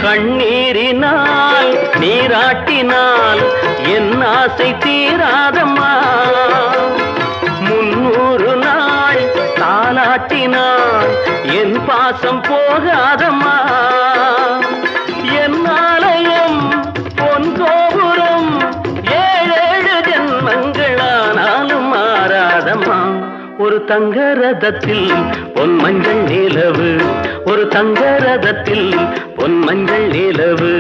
கண்ணீரினால் நீராட்டினால் என் ஆசை தீராதம்மா. 300 நாள் தாலாட்டினால் என் பாசம் போகாதம்மா. என் ஆலயம் பொன் கோபுரம் 7 ஜென்மங்களானாலும் மாறாதம்மா. ஒரு தங்க ரதத்தில் பொன் மஞ்சள் நிலவு, ஒரு தங்க ரதத்தில் பொன் மஞ்சள் நிலவு.